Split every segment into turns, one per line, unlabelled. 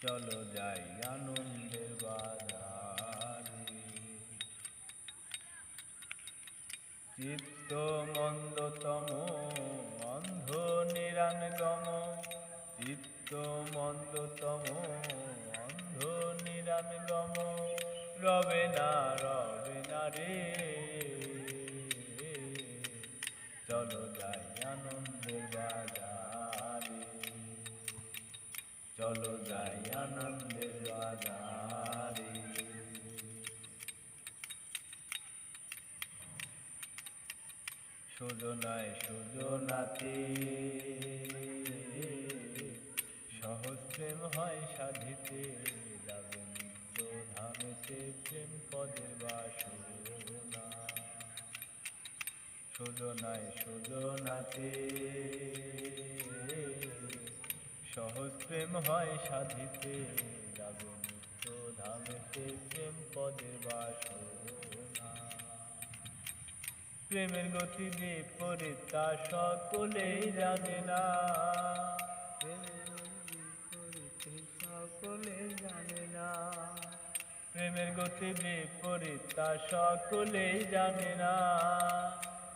চলো যাই আনন্দের বাজারে। চিত্ত মন্দতম অন্ধ নিরানগম, চিত্ত মন্দতম অন্ধ নিরানগম, রবে না রে। চলো যাই আনন্দের বাজারে, চলো যাই আনন্দের বাজারে। সুজনায় সুজনাতে সহজ প্রেম হয় সাধিতে, যাবে নিত্য ধামেতে প্রেম পদের বাসনা। সুজনায় সুজনাতে সহজ প্রেম হয় সাধিতে, যাবে নিত্য ধামেতে প্রেম পদের বাসনা। প্রেমের গতি বিপরীত তা সকলেই জানে না, সকলেই জানে না। প্রেমের গতি বিপরীত তা সকলেই জানে না,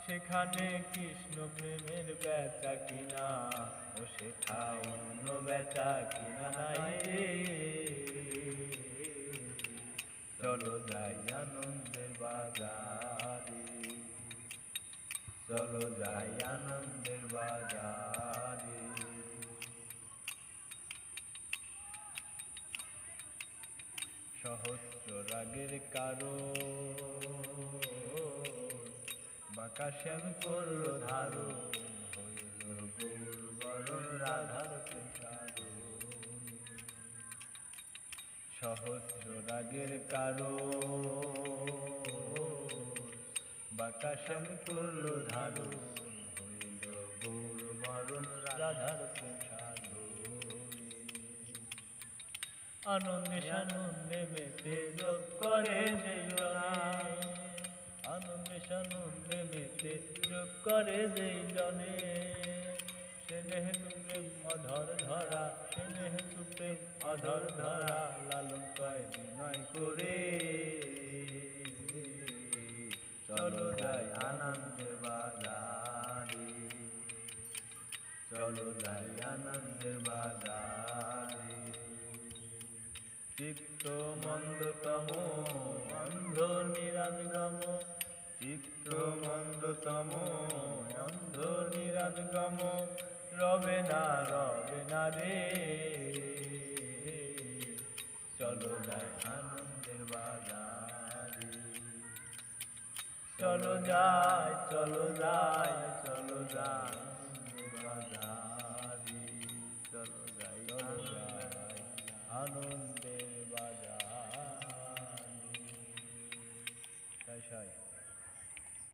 সেখানে কৃষ্ণ প্রেমের বেচা কিনা, ও সেখানে অন্য বেচা কিনা নাই রে। চলো যাই আনন্দের বাজারে, চলো যাই আনন্দের বাজারে। সহস্র রাগের কারণ বাঁকা শ্যাম করল ধারণ, হইল গৌর বরণ রাধার কারণ। সহস্র রাগের কারণ বাঁকা শ্যাম করল ধারণ, হইল গৌর বরণ রাধার আনন্দে সানন্দে মেতে যোগ করে যেই জনে, আনন্দে সানন্দে মেতে যোগ করে যেই জনে, সে নেহেতু প্রেম অধর ধরা, সে নেহেতু প্রেম অধর ধরা, লালন কয় বিনয় করে। চলো যাই আনন্দের বাজারে, চলো যাই আনন্দের বাজারে। চিত্ত মন্দতম অন্ধ নিরানগম, চিত্ত মন্দতম অন্ধ নিরানগম, রবে না রে। চলো যাই আনন্দের বাজারে, চলো যাই চলো যাই চলো যাই বাজারে। চলো যাই আনন্দের বাজারে।